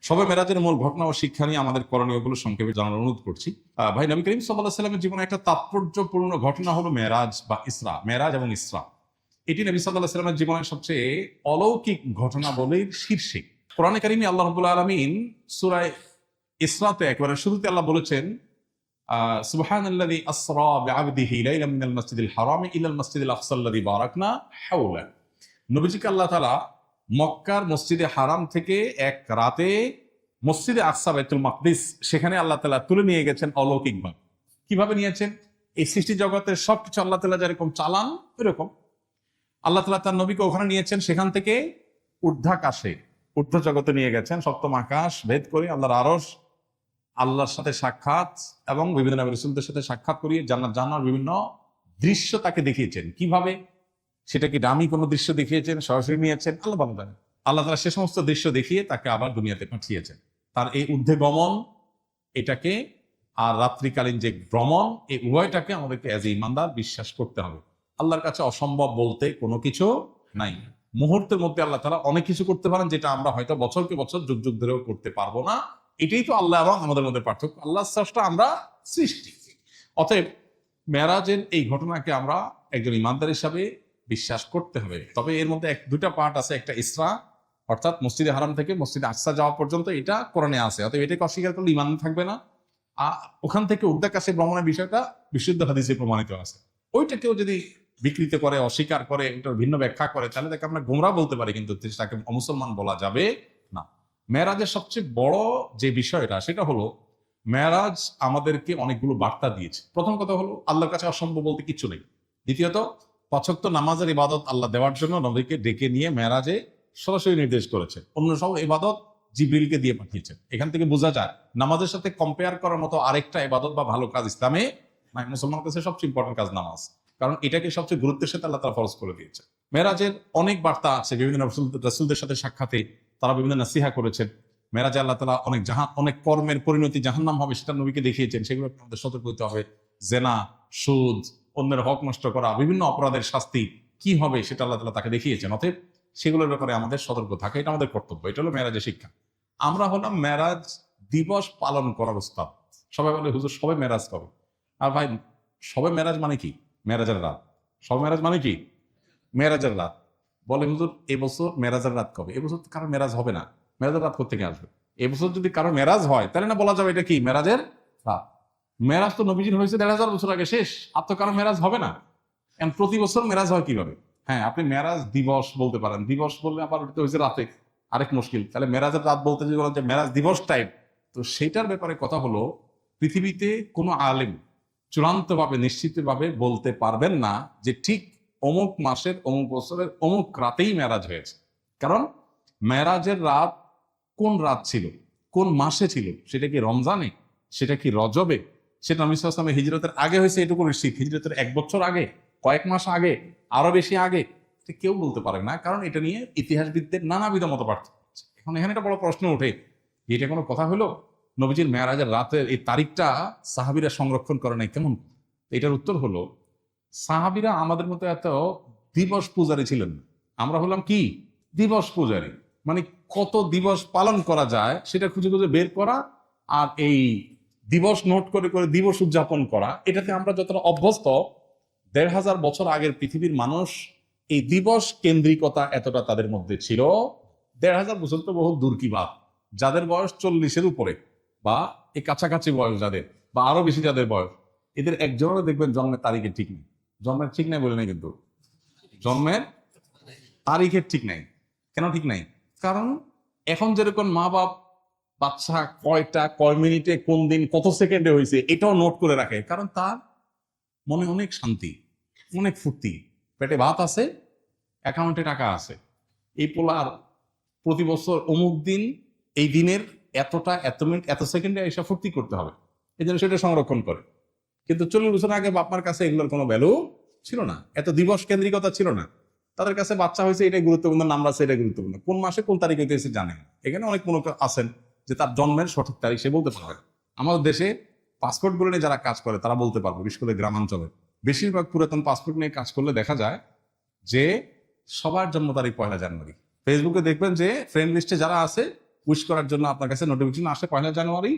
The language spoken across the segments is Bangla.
শবে মেরাজের মূল ঘটনা ও শিক্ষা নিয়ে আমাদের করণীয়গুলো সংক্ষেপে জানানোর অনুরোধ করছি। ভাই, নবী করিম সাল্লাল্লাহু আলাইহি সাল্লামের জীবনে একটা তাৎপর্যপূর্ণ ঘটনা হলো মেরাজ বা ইসরা। মেরাজ এবং ইসরা এটি নবী সাল্লাল্লাহু আলাইহি সাল্লামের জীবনের সবচেয়ে অলৌকিক ঘটনা বলে শীর্ষে। কোরআনে কারিমে আল্লাহ রাব্বুল আলামিন সূরা ইসরাতে একেবারে শুরুতে আল্লাহ বলেছেন, সুবহানাল্লাযী আসরা বিআবদিহি লাইলাম মিনাল মাসজিদিল হারামি ইলাল মাসজিদিল আকসাল্লাযী বারাকনা হাওলা। নবীজিকে আল্লাহ তাআলা মক্কার মসজিদে হারাম থেকে এক রাতে মসজিদে আকসা বাইতুল মাকদিস সেখানে আল্লাহ তাআলা তুলে নিয়ে গেছেন অলৌকিকভাবে। কিভাবে নিয়েছেন? এই সৃষ্টি জগতের সবকিছু আল্লাহ তাআলা যেরকম চালান এরকম আল্লাহ তাআলা তার নবীকে ওখানে নিয়েছেন। সেখান থেকে ঊর্ধ্বাকাশে, ঊর্ধ্ব জগতে নিয়ে গেছেন, সপ্তম আকাশ ভেদ করে আল্লাহর আরশ, আল্লাহর সাথে সাক্ষাৎ এবং বিভিন্ন নবী রাসূলদের সাথে সাক্ষাৎ করিয়ে জান্নার বিভিন্ন দৃশ্য তাকে দেখিয়েছেন। কিভাবে? সেটা কি দামি কোনো দৃশ্য দেখিয়েছেন, সরাসরি নিয়েছেন? আল্লাহ ভালো জানেন। আল্লাহ তাআলা সে সমস্ত দৃশ্য দেখিয়ে তাকে আবার দুনিয়াতে পাঠিয়েছেন। তার এই ঊর্ধ্বে গমন এটাকে আর রাত্রিকালীন যে ভ্রমণ, এই উভয়টাকে আমাদেরকে এজ এ ইমানদার বিশ্বাস করতে হবে। আল্লাহর কাছে অসম্ভব বলতে কোনো কিছু নাই। মুহূর্তের মধ্যে আল্লাহ তাআলা অনেক কিছু করতে পারেন, যেটা আমরা হয়তো বছরকে বছর যুগ যুগ ধরেও করতে পারবো না। এটাই তো আল্লাহ এবং আমাদের মধ্যে পার্থক্য। আল্লাহ স্রষ্টা, আমরা সৃষ্টি। অতএব মেরাজের এই ঘটনাকে আমরা একজন ইমানদার হিসাবে বিশ্বাস করতে হবে। তবে এর মধ্যে দুটা পার্ট আছে। একটা ইসরা, অর্থাৎ মসজিদে হারাম থেকে মসজিদে আকসা যাওয়া পর্যন্ত, এটা কোরআনে আছে। অতএব এটাকে অস্বীকার করলে ইমান থাকবে না। ওখান থেকে ঊর্ধ্বাকাশে ভ্রমণের বিষয়টা বিশুদ্ধ হাদিসে প্রমাণিত আছে। ওইটাকেও যদি বিকৃত করে, অস্বীকার করে, এটার ভিন্ন ব্যাখ্যা করে, তাহলে তাকে আমরা গোমরা বলতে পারি, কিন্তু তাকে অমুসলমান বলা যাবে না। মেরাজের সবচেয়ে বড় যে বিষয়টা, সেটা হলো মেরাজ আমাদেরকে অনেকগুলো বার্তা দিয়েছে। প্রথম কথা হলো আল্লাহর কাছে অসম্ভব বলতে কিচ্ছু নেই। দ্বিতীয়ত, ৫ ওয়াক্ত নামাজের ইবাদত আল্লাহ দেওয়ার জন্য নবীকে ডেকে নিয়ে মেরাজে সরাসরি নির্দেশ করেছে। অন্য সব ইবাদত জিবরিলকে দিয়ে পাঠিয়েছেন। এখান থেকে বোঝা যায় নামাজের সাথে কম্পেয়ার করার মতো আরেকটা ইবাদত বা ভালো কাজ ইসলামে নাই। মুসলমানের কাছে সবচেয়ে ইম্পর্টেন্ট কাজ নামাজ, কারণ এটাকে সবচেয়ে গুরুত্বের সাথে আল্লাহ তাআলা ফরজ করে দিয়েছে। মেরাজের অনেক বার্তা আছে। বিভিন্ন রাসূলদের সাথে সাক্ষাতে তারা বিভিন্ন নাসিহা করেছেন। মেরাজে আল্লাহ তাআলা অনেক কর্মের পরিণতি জাহান্নাম হবে সেটা নবীকে দেখিয়েছেন। সেগুলো আমাদের সতর্ক হতে হবে। জেনা, সুদ, অন্যের হক নষ্ট করা, বিভিন্ন অপরাধের শাস্তি কি হবে সেটা আল্লাহ তাআলা তাকে দেখিয়েছেন। অতএব সেগুলোর ব্যাপারে আমাদের সতর্ক থাকা, এটা আমাদের কর্তব্য। এটা হলো মেরাজের শিক্ষা। আমরা হলাম মেরাজ দিবস পালন করার উস্তাদ। সবাই বলে, হুজুর সবে মেরাজ কবে? আর ভাই, সবে মেরাজ মানে কি? মেরাজের রাত। সবে মেরাজ মানে কি? মেরাজের রাত। বলে হুজুর এবছর মেরাজের রাত কবে? এবছর তো কারো মেরাজ হবে না। মেরাজের রাত কোত্থেকে আসবে? এবছর যদি কারো মেরাজ হয় তাহলে না বলা যাবে এটা কি মেরাজের রাত। মেরাজ তো নবীজির হয়েছে ১,৫০০ বছর আগে, শেষ। আর তো কারো মেরাজ হবে না। এখন প্রতি বছর মেরাজ হয় কিভাবে? হ্যাঁ, আপনি মেরাজ দিবস বলতে পারেন। দিবস বললে আবার এটা হয়েছে রাতে, আরেক মুশকিল। তাহলে মেরাজের রাত বলতে যদি বলেন যে মেরাজ দিবস টাইপ, তো সেইটার ব্যাপারে কথা হলো, পৃথিবীতে কোনো আলেম চূড়ান্তভাবে নিশ্চিতভাবে বলতে পারবেন না যে ঠিক অমুক মাসের অমুক বছরের অমুক রাতেই মেরাজ হয়েছে। কারণ মেরাজের রাত কোন রাত ছিল, কোন মাসে ছিল, সেটা কি রমজানে, সেটা কি রজবে, সেটা নবী সাল্লাল্লাহু আলাইহি ওয়াসাল্লামের হিজরতের আগে হয়েছে এটুকু নিশ্চিত, হিজরতের ১ বছর আগে, কয়েক মাস আগে, আরো বেশি আগে, কেউ বলতে পারে না। কারণ এটা নিয়ে ইতিহাসবিদদের নানাবিধ মত পার্থক্য আছে। এখন এখানে একটা বড় প্রশ্ন ওঠে, এটা কোনো কথা হলো? নবীজির মেরাজের রাতের এই তারিখটা সাহাবীরা সংরক্ষণ করে নাই কেমন? এটার উত্তর হলো, সাহাবীরা আমাদের মতো এত দিবস পূজারী ছিলেন না। আমরা হলাম কি? দিবস পূজারী। মানে কত দিবস পালন করা যায় সেটা খুঁজে খুঁজে বের করা, আর এই দিবস নোট করে করে দিবস উদযাপন করা, এটাতে আমরা যতটা অভ্যস্ত। ১,৫০০ বছর আগের পৃথিবীর মানুষ এই দিবস কেন্দ্রিকতা এতটা তাদের মধ্যে ছিল। ১,৫০০ বছর তো বহু দূর কি বাত। যাদের বয়স ৪০-এর উপরে বা এই কাছাকাছি বয়স যাদের, বা আরো বেশি যাদের বয়স, এদের একজনেরও দেখবেন জন্মের তারিখে ঠিক নেই। জন্মের ঠিক নাই বলে নাই, কিন্তু জন্মের তারিখের ঠিক নাই। কেন ঠিক নাই? কারণ এখন যেরকম মা বাপ বাচ্চা কয়টা, কয় মিনিটে, কোন দিন, কত সেকেন্ডে হয়েছে এটাও নোট করে রাখে। কারণ তার মনে অনেক শান্তি, অনেক ফুর্তি, পেটে ভাত আছে, অ্যাকাউন্টে টাকা আছে। এই পোলার প্রতি বছর অমুক দিন, এই দিনের এতটা, এত মিনিট, এত সেকেন্ডে এসব ফুর্তি করতে হবে, এই জন্য সেটা সংরক্ষণ করে। কিন্তু ৪০ বছর আগে বাপমার কাছে এগুলোর কোনো ভ্যালু ছিল না, এত দিবস কেন্দ্রিকতা ছিল না। তাদের কাছে বাচ্চা হয়েছে এটাই গুরুত্বপূর্ণ, নাম আছে এটাই গুরুত্বপূর্ণ, কোন মাসে কোন তারিখ হইতেছে জানে না। এখানে অনেক মনে আছেন যে তার জন্মের সঠিক তারিখ সে বলতে পারবে। আমাদের দেশে পাসপোর্ট গুলো নিয়ে যারা কাজ করে তারা বলতে পারবে, বিশেষ করে গ্রামাঞ্চলে। বেশিরভাগ পুরাতন পাসপোর্ট নিয়ে কাজ করলে দেখা যায় যে সবার জন্ম তারিখ ১ জানুয়ারি। ফেসবুকে দেখবেন যে ফ্রেন্ড লিস্টে যারা আছে উইশ করার জন্য আপনার কাছে নোটিফিকেশন আসে 1 জানুয়ারি,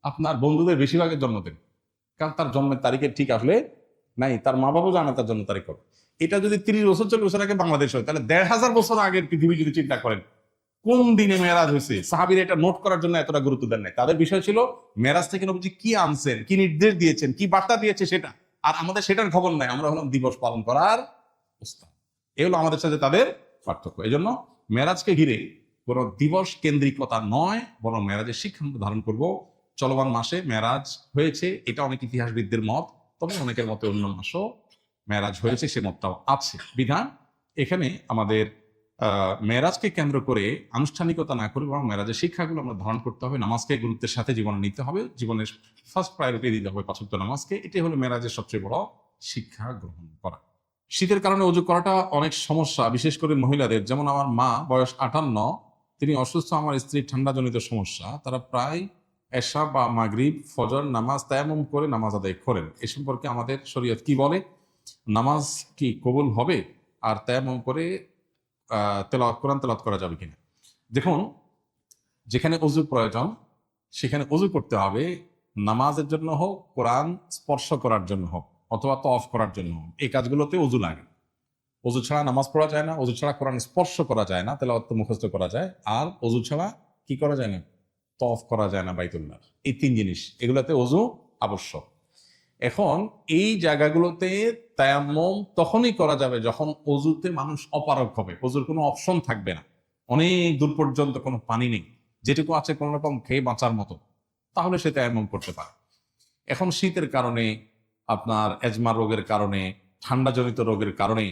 আপনার বন্ধুদের বেশিরভাগের জন্মদিন, কারণ তার জন্মের তারিখে ঠিক আসলে নাই, তার মা বাবাও জানে তার জন্ম তারিখ কবে। এটা যদি 30 বছর 40 বছর আগে বাংলাদেশ হয়, তাহলে 1500 বছর আগের পৃথিবী যদি চিন্তা করেন কোন দিনে মেরাজ হয়েছে, সাহাবীরা এটা নোট করার জন্য এতটা গুরুত্ব দেন নাই। তাদের বিষয় ছিল মেরাজ থেকে নবীজি কি আনছেন, কি নির্দেশ দিয়েছেন, কি বার্তা দিয়েছে সেটা। আর আমাদের সেটার খবর নাই, আমরা হলাম দিবস পালন করার উস্তাদ। এই হলো আমাদের সাথে তাদের পার্থক্য। এই জন্য মেরাজকে ঘিরে কোনো দিবস কেন্দ্রিকতা নয়, বরং মেরাজের শিক্ষা আমরা ধারণ করব। চলমান মাসে মেরাজ হয়েছে, এটা অনেক ইতিহাসবিদদের মত, তবে অনেকের মতে অন্য মাসও মেরাজ হয়েছে, সে মতটাও আছে। বিধান এখানে আমাদের মেরাজকে কেন্দ্র করে আনুষ্ঠানিকতা না করে বরং মেরাজের শিক্ষাগুলো আমরা ধারণ করতে হবে। নামাজকে গুরুত্বের সাথে জীবনে নিতে হবে, জীবনের ফার্স্ট প্রায়োরিটি দিতে হবে 5 ওয়াক্ত নামাজকে। এটাই হলো মেরাজের সবচেয়ে বড় শিক্ষা গ্রহণ করা। শীতের কারণে অজু করাটা অনেক সমস্যা, বিশেষ করে মহিলাদের। যেমন আমার মা, বয়স 58, তিনি অসুস্থ, আমার স্ত্রীর ঠান্ডাজনিত সমস্যা, তারা প্রায় এশা বা মাগরিব ফজর নামাজ তায়াম্মুম করে নামাজ আদায় করেন। এ সম্পর্কে আমাদের শরীয়ত কি বলে? নামাজ কি কবুল হবে? আর তায়াম্মুম করে কোরআন তেলাওয়াত করা যাবে কিনা? দেখুন, যেখানে অজু প্রয়োজন সেখানে অজু করতে হবে, নামাজের জন্য হোক, কোরআন স্পর্শ করার জন্য হোক, অথবা তওয়াফ করার জন্য হোক, এই কাজগুলোতে অজু লাগে। অজু ছাড়া নামাজ পড়া যায় না, অজু ছাড়া কোরআন স্পর্শ করা যায় না, তেলাওয়াত মুখস্থ করা যায়, আর অজু ছাড়া কি করা যায় না? তওয়াফ করা যায় না বাইতুল্লাহ। এই 3 জিনিস, এগুলোতে অজু আবশ্যক। এখন এই জায়গাগুলোতে তায়াম্মুম তখনই করা যাবে যখন অজুতে মানুষ অপারগ হবে, অজুর কোনো অপশন থাকবে না, অনেক দূর পর্যন্ত কোনো পানি নেই, যেটুকু আছে কোনো রকম খেয়ে বাঁচার মতো, তাহলে সে তায়াম্মুম করতে পারে। এখন শীতের কারণে, আপনার এজমা রোগের কারণে, ঠান্ডাজনিত রোগের কারণে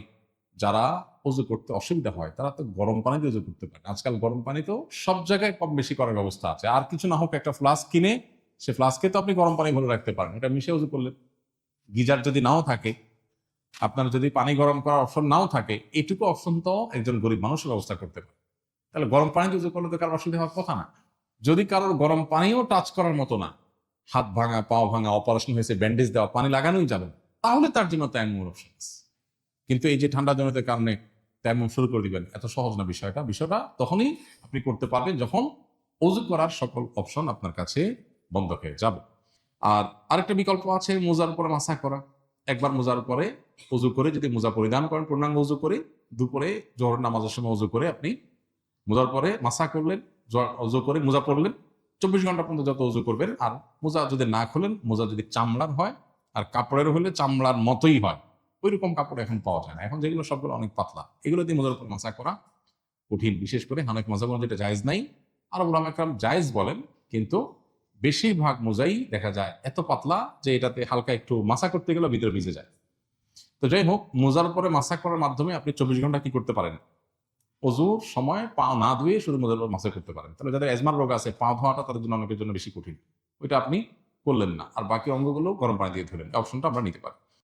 যারা অজু করতে অসুবিধা হয়, তারা তো গরম পানিতে অজু করতে পারে। আজকাল গরম পানি তো সব জায়গায় কম বেশি করার ব্যবস্থা আছে। আর কিছু না হোক, একটা ফ্লাস্ক কিনে সে ফ্লাস্কে তো আপনি গরম পানি ভরে রাখতে পারেন, এটা মিশে উজু করলেন। গিজার যদি নাও থাকে, আপনার যদি পানি গরম করার অপশন নাও থাকে, এটুকু অপশন তো একজন গরিব মানুষের ব্যবস্থা করতে পারে। তাহলে গরম পানি ইউজ করলে তো কারোর অসুবিধা হওয়ার কথা না। যদি কারোর গরম পানিও টাচ করার মতো না, হাত ভাঙা, পাও ভাঙা, অপারেশন হয়েছে, ব্যান্ডেজ দেওয়া, পানি লাগানোই যাবে না, তাহলে তার জন্য তায়াম্মুমের অপশন আছে। কিন্তু এই যে ঠান্ডা জনিত কারণে তায়াম্মুম শুরু করে দিবেন, এত সহজ না বিষয়টা। বিষয়টা তখনই আপনি করতে পারবেন যখন অজু করার সকল অপশন আপনার কাছে বন্ধ হয়ে যাবে। আর আরেকটা বিকল্প আছে, মোজার উপরে মাসা করা। একবার মোজার উপরে অজু করে যদি মোজা পরিধান করেন, পূর্ণাঙ্গ অজু করে, দুপুরে জোহর নামাজের সময় অজু করে আপনি মোজার পরে মাসা করলেন, অজু করে মোজা পরলেন, 24 ঘন্টা পর্যন্ত যত অজু করবেন। আর মোজা যদি না খোলেন, মোজা যদি চামড়ার হয় আর কাপড়ের হলে চামড়ার মতোই হয়, ওই রকম কাপড় এখন পাওয়া যায় না, এখন যেগুলো সবগুলো অনেক পাতলা, এগুলো দিয়ে মোজার উপর মাসা করা কঠিন। বিশেষ করে হানাফি মাযহাব অনুযায়ী এটা জায়েজ নাই, আর উলামা একরাম জায়েজ বলেন, কিন্তু বেশিরভাগ মোজাই দেখা যায় এত পাতলা যে এটাতে হালকা একটু মাসা করতে গেলে ভিতরে ভিজে যায়। তো যাই হোক, মোজার পরে মাসা করার মাধ্যমে আপনি 24 ঘন্টা কি করতে পারেন? অজুর সময় পা না ধুয়ে শুধু মোজার উপর মাসা করতে পারেন। তাহলে যাদের এজমার রোগ আছে, পা ধোয়াটা তাদের জন্য অনেকের জন্য বেশি কঠিন, ওইটা আপনি করলেন না, আর বাকি অঙ্গগুলো গরম পানি দিয়ে ধুলেন, অপশনটা আমরা নিতে পারি।